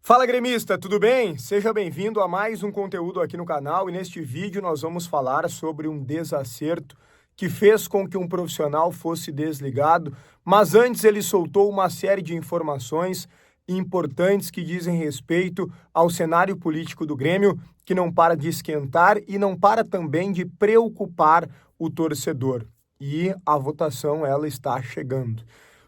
Fala gremista, tudo bem? Seja bem-vindo a mais um conteúdo aqui no canal e neste vídeo nós vamos falar sobre um desacerto que fez com que um profissional fosse desligado, mas antes ele soltou uma série de informações importantes que dizem respeito ao cenário político do Grêmio, que não para de esquentar e não para também de preocupar o torcedor. E a votação ela está chegando.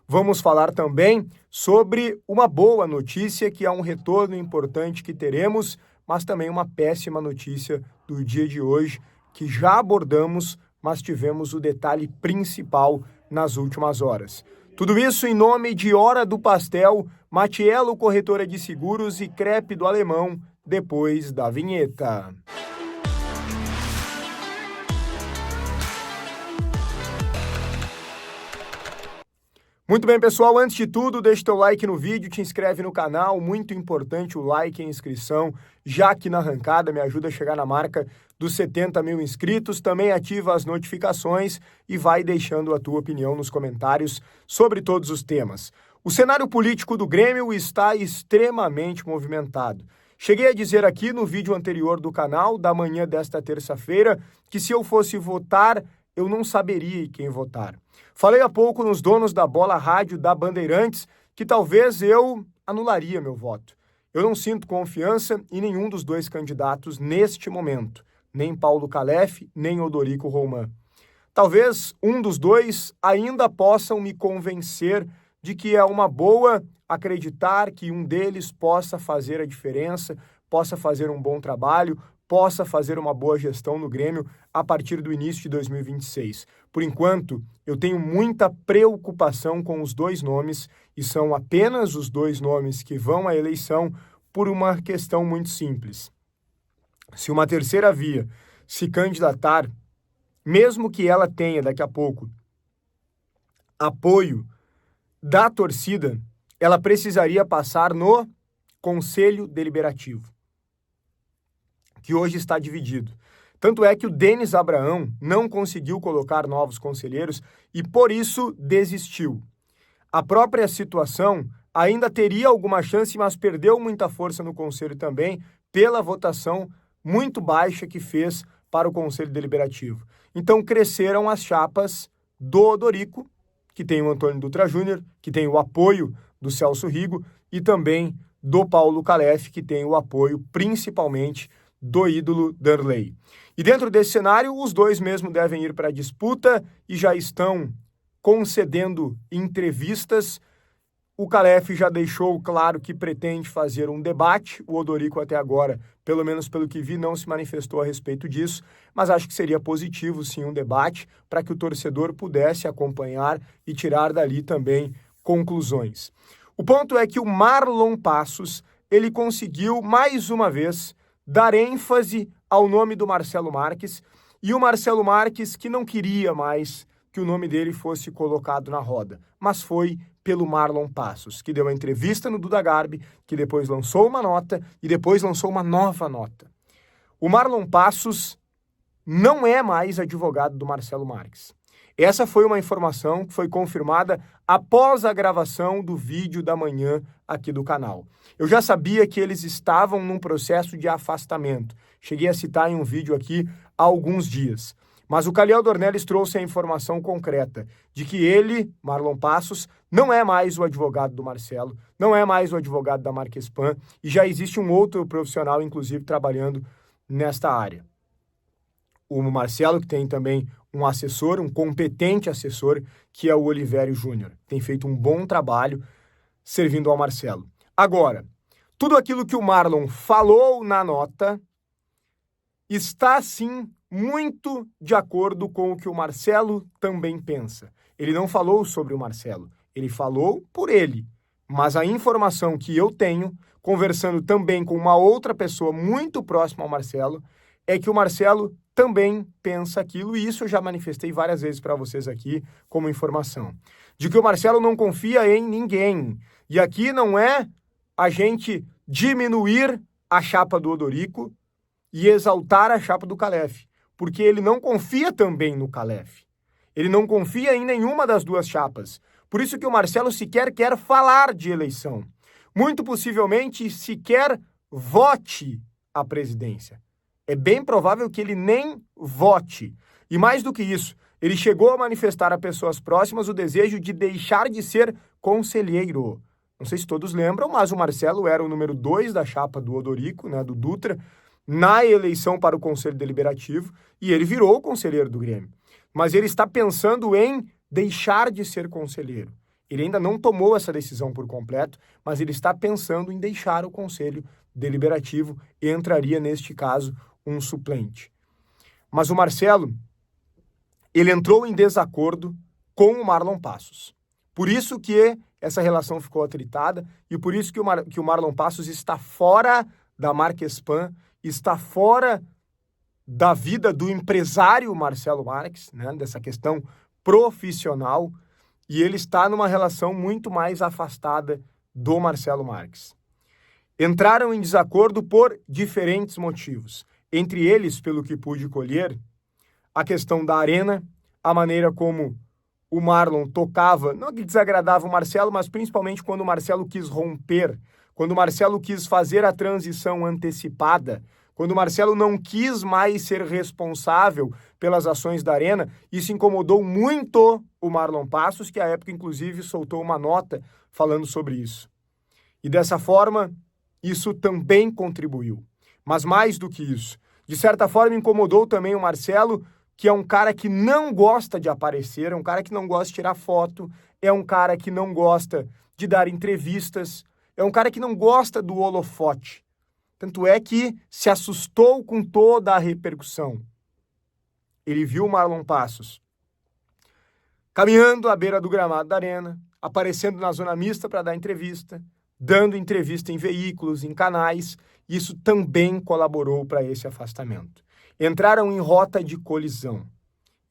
Vamos falar também sobre uma boa notícia, que é um retorno importante que teremos, mas também uma péssima notícia do dia de hoje, que já abordamos, mas tivemos o detalhe principal nas últimas horas. Tudo isso em nome de Hora do Pastel, Matiello Corretora de Seguros e Crepe do Alemão, depois da vinheta. Muito bem, pessoal, antes de tudo, deixa teu like no vídeo, te inscreve no canal, muito importante o like e a inscrição, já aqui na arrancada, me ajuda a chegar na marca dos 70 mil inscritos, também ativa as notificações e vai deixando a tua opinião nos comentários sobre todos os temas. O cenário político do Grêmio está extremamente movimentado. Cheguei a dizer aqui no vídeo anterior do canal, da manhã desta terça-feira, que se eu fosse votar, eu não saberia quem votar. Falei há pouco nos donos da bola rádio da Bandeirantes que talvez eu anularia meu voto. Eu não sinto confiança em nenhum dos dois candidatos neste momento, nem Paulo Calef, nem Odorico Roman. Talvez um dos dois ainda possam me convencer de que é uma boa acreditar que um deles possa fazer a diferença, possa fazer um bom trabalho, possa fazer uma boa gestão no Grêmio a partir do início de 2026. Por enquanto, eu tenho muita preocupação com os dois nomes, e são apenas os dois nomes que vão à eleição por uma questão muito simples. Se uma terceira via se candidatar, mesmo que ela tenha daqui a pouco apoio da torcida, ela precisaria passar no Conselho Deliberativo, que hoje está dividido. Tanto é que o Denis Abraão não conseguiu colocar novos conselheiros e, por isso, desistiu. A própria situação ainda teria alguma chance, mas perdeu muita força no Conselho também, pela votação muito baixa que fez para o Conselho Deliberativo. Então, cresceram as chapas do Odorico, que tem o Antônio Dutra Júnior, que tem o apoio do Celso Rigo, e também do Paulo Calef, que tem o apoio principalmente do ídolo Darley. E dentro desse cenário, os dois mesmo devem ir para a disputa e já estão concedendo entrevistas. O Calef já deixou claro que pretende fazer um debate. O Odorico até agora, pelo menos pelo que vi, não se manifestou a respeito disso, mas acho que seria positivo sim um debate para que o torcedor pudesse acompanhar e tirar dali também conclusões. O ponto é que o Marlon Passos, ele conseguiu mais uma vez dar ênfase ao nome do Marcelo Marques, e o Marcelo Marques que não queria mais que o nome dele fosse colocado na roda, mas foi pelo Marlon Passos, que deu uma entrevista no Duda Garbi, que depois lançou uma nota e depois lançou uma nova nota. O Marlon Passos não é mais advogado do Marcelo Marques. Essa foi uma informação que foi confirmada após a gravação do vídeo da manhã aqui do canal. Eu já sabia que eles estavam num processo de afastamento. Cheguei a citar em um vídeo aqui há alguns dias. Mas o Caliel Dornelles trouxe a informação concreta de que ele, Marlon Passos, não é mais o advogado do Marcelo, não é mais o advogado da Marquespan, e já existe um outro profissional, inclusive, trabalhando nesta área. O Marcelo, que tem também um assessor, um competente assessor, que é o Olivério Júnior. Tem feito um bom trabalho servindo ao Marcelo. Agora, tudo aquilo que o Marlon falou na nota está, sim, muito de acordo com o que o Marcelo também pensa. Ele não falou sobre o Marcelo, ele falou por ele. Mas a informação que eu tenho, conversando também com uma outra pessoa muito próxima ao Marcelo, é que o Marcelo também pensa aquilo, e isso eu já manifestei várias vezes para vocês aqui como informação, de que o Marcelo não confia em ninguém. E aqui não é a gente diminuir a chapa do Odorico e exaltar a chapa do Calef, porque ele não confia também no Calef. Ele não confia em nenhuma das duas chapas. Por isso que o Marcelo sequer quer falar de eleição. muito possivelmente sequer vote à presidência. É bem provável que ele nem vote. E mais do que isso, ele chegou a manifestar a pessoas próximas o desejo de deixar de ser conselheiro. Não sei se todos lembram, mas o Marcelo era o número 2 da chapa do Odorico, né, do Dutra, na eleição para o Conselho Deliberativo, e ele virou o conselheiro do Grêmio. Mas ele está pensando em deixar de ser conselheiro. Ele ainda não tomou essa decisão por completo, mas ele está pensando em deixar o Conselho Deliberativo e entraria, neste caso, um suplente. Mas o Marcelo, ele entrou em desacordo com o Marlon Passos. Por isso que essa relação ficou atritada e por isso que o Marlon Passos está fora da Marquespan, está fora da vida do empresário Marcelo Marques, né, dessa questão profissional, e ele está numa relação muito mais afastada do Marcelo Marques. Entraram em desacordo por diferentes motivos. Entre eles, pelo que pude colher, a questão da arena, a maneira como o Marlon tocava, não que desagradava o Marcelo, mas principalmente quando o Marcelo quis romper, quando o Marcelo quis fazer a transição antecipada, quando o Marcelo não quis mais ser responsável pelas ações da arena, isso incomodou muito o Marlon Passos, que à época, inclusive, soltou uma nota falando sobre isso. E dessa forma, isso também contribuiu. Mas mais do que isso, de certa forma incomodou também o Marcelo, que é um cara que não gosta de aparecer, é um cara que não gosta de tirar foto, é um cara que não gosta de dar entrevistas, é um cara que não gosta do holofote. Tanto é que se assustou com toda a repercussão. Ele viu o Marlon Passos caminhando à beira do gramado da arena, aparecendo na zona mista para dar entrevista, dando entrevista em veículos, em canais. Isso também colaborou para esse afastamento. Entraram em rota de colisão,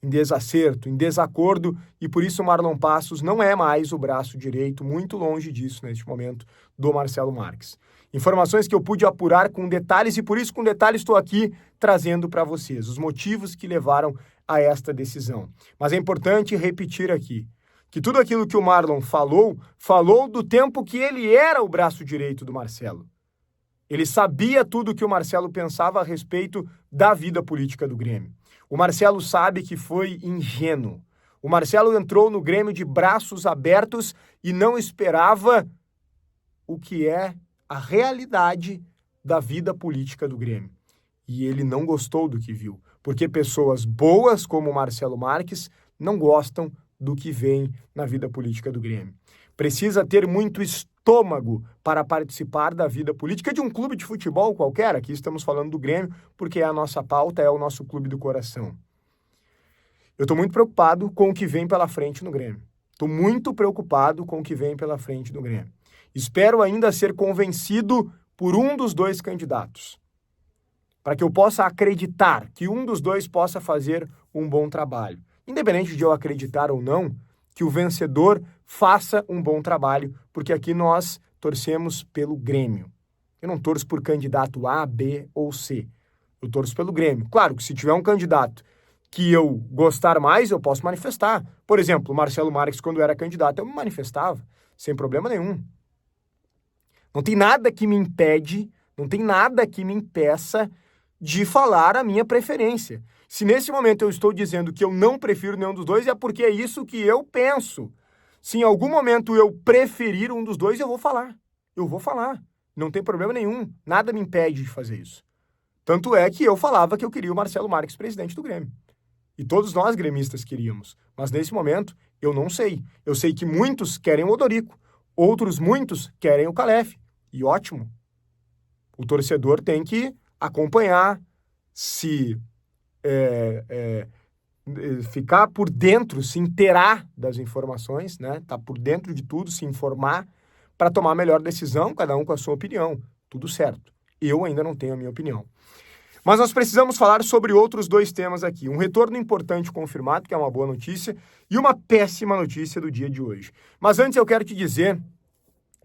em desacerto, em desacordo, e por isso o Marlon Passos não é mais o braço direito, muito longe disso neste momento, do Marcelo Marques. Informações que eu pude apurar com detalhes e por isso com detalhes estou aqui trazendo para vocês os motivos que levaram a esta decisão. Mas é importante repetir aqui que tudo aquilo que o Marlon falou do tempo que ele era o braço direito do Marcelo. Ele sabia tudo o que o Marcelo pensava a respeito da vida política do Grêmio. O Marcelo sabe que foi ingênuo. O Marcelo entrou no Grêmio de braços abertos e não esperava o que é a realidade da vida política do Grêmio. E ele não gostou do que viu, porque pessoas boas como o Marcelo Marques não gostam do que vem na vida política do Grêmio. Precisa ter muito estômago para participar da vida política de um clube de futebol qualquer. Aqui estamos falando do Grêmio, porque é a nossa pauta, é o nosso clube do coração. Eu estou muito preocupado com o que vem pela frente no Grêmio. Estou muito preocupado com o que vem pela frente no Grêmio. Espero ainda ser convencido por um dos dois candidatos, para que eu possa acreditar que um dos dois possa fazer um bom trabalho. Independente de eu acreditar ou não, que o vencedor faça um bom trabalho, porque aqui nós torcemos pelo Grêmio. Eu não torço por candidato A, B ou C. Eu torço pelo Grêmio. Claro que se tiver um candidato que eu gostar mais, eu posso manifestar. Por exemplo, o Marcelo Marques, quando era candidato, eu me manifestava, sem problema nenhum. Não tem nada que me impede, não tem nada que me impeça de falar a minha preferência. Se nesse momento eu estou dizendo que eu não prefiro nenhum dos dois, é porque é isso que eu penso. Se em algum momento eu preferir um dos dois, eu vou falar. Eu vou falar. Não tem problema nenhum. Nada me impede de fazer isso. Tanto é que eu falava que eu queria o Marcelo Marques presidente do Grêmio. E todos nós gremistas queríamos. Mas nesse momento, eu não sei. Eu sei que muitos querem o Odorico. Outros muitos querem o Calef. E ótimo. O torcedor tem que acompanhar, se ficar por dentro, se inteirar das informações, né? Tá por dentro de tudo, se informar para tomar a melhor decisão, cada um com a sua opinião. Tudo certo. Eu ainda não tenho a minha opinião. Mas nós precisamos falar sobre outros dois temas aqui. Um retorno importante confirmado, que é uma boa notícia, e uma péssima notícia do dia de hoje. Mas antes eu quero te dizer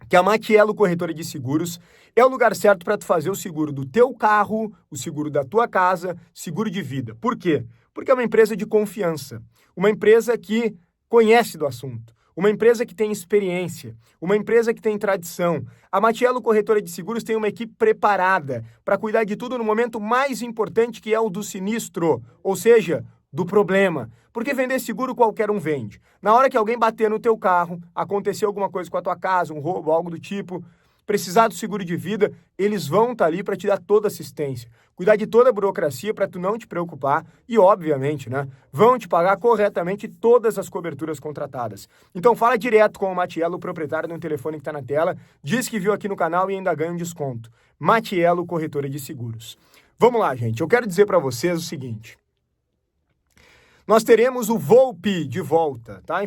que a Matiello Corretora de Seguros é o lugar certo para tu fazer o seguro do teu carro, o seguro da tua casa, seguro de vida. Por quê? Porque é uma empresa de confiança, uma empresa que conhece do assunto, uma empresa que tem experiência, uma empresa que tem tradição. A Matiello Corretora de Seguros tem uma equipe preparada para cuidar de tudo no momento mais importante, que é o do sinistro, ou seja, do problema. Porque vender seguro qualquer um vende. Na hora que alguém bater no teu carro, acontecer alguma coisa com a tua casa, um roubo, algo do tipo, precisar do seguro de vida, eles vão estar ali para te dar toda assistência, cuidar de toda a burocracia para tu não te preocupar e, obviamente, né, vão te pagar corretamente todas as coberturas contratadas. Então fala direto com o Matiello, o proprietário do telefone que está na tela, diz que viu aqui no canal e ainda ganha um desconto. Matiello Corretora de Seguros. Vamos lá, gente, eu quero dizer para vocês o seguinte. Nós teremos o Volpi de volta, tá?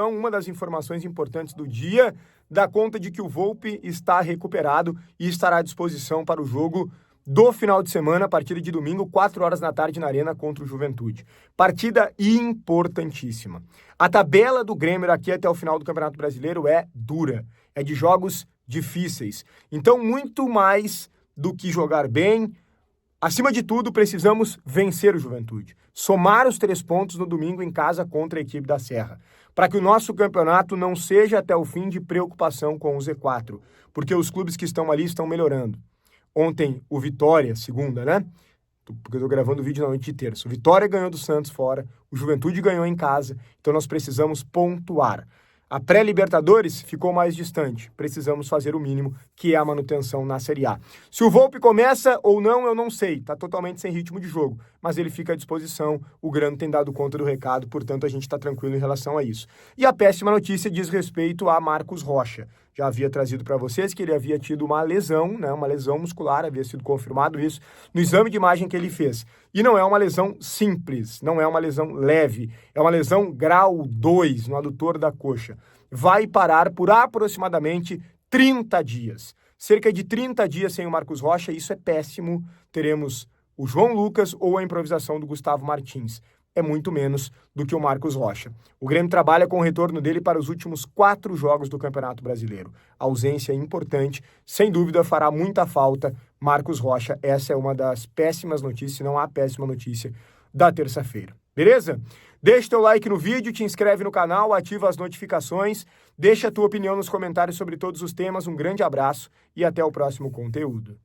Uma das informações importantes do dia, dá conta de que o Volpi está recuperado e estará à disposição para o jogo do final de semana, a partir de domingo, 4 horas da tarde na Arena contra o Juventude. Partida importantíssima. A tabela do Grêmio aqui até o final do Campeonato Brasileiro é dura, é de jogos difíceis. Então, muito mais do que jogar bem, acima de tudo, precisamos vencer o Juventude. Somar os 3 pontos no domingo em casa contra a equipe da Serra. Para que o nosso campeonato não seja até o fim de preocupação com o Z4. Porque os clubes que estão ali estão melhorando. Ontem, o Vitória, segunda, né? Porque eu tô gravando o vídeo na noite de terça. O Vitória ganhou do Santos fora. O Juventude ganhou em casa. Então nós precisamos pontuar. A pré-Libertadores ficou mais distante. Precisamos fazer o mínimo, que é a manutenção na Série A. Se o Volpi começa ou não, eu não sei. Está totalmente sem ritmo de jogo. Mas ele fica à disposição. O Grêmio tem dado conta do recado, portanto a gente está tranquilo em relação a isso. E a péssima notícia diz respeito a Marcos Rocha. Já havia trazido para vocês que ele havia tido uma lesão, né? Uma lesão muscular, havia sido confirmado isso no exame de imagem que ele fez. E não é uma lesão simples, não é uma lesão leve, é uma lesão grau 2 no adutor da coxa. Vai parar por aproximadamente 30 dias. Cerca de 30 dias sem o Marcos Rocha, isso é péssimo. Teremos o João Lucas ou a improvisação do Gustavo Martins. É muito menos do que o Marcos Rocha. O Grêmio trabalha com o retorno dele para os últimos 4 jogos do Campeonato Brasileiro. A ausência é importante, sem dúvida fará muita falta Marcos Rocha. Essa é uma das péssimas notícias, se não a péssima notícia da terça-feira. Beleza? Deixa teu like no vídeo, te inscreve no canal, ativa as notificações, deixa a tua opinião nos comentários sobre todos os temas. Um grande abraço e até o próximo conteúdo.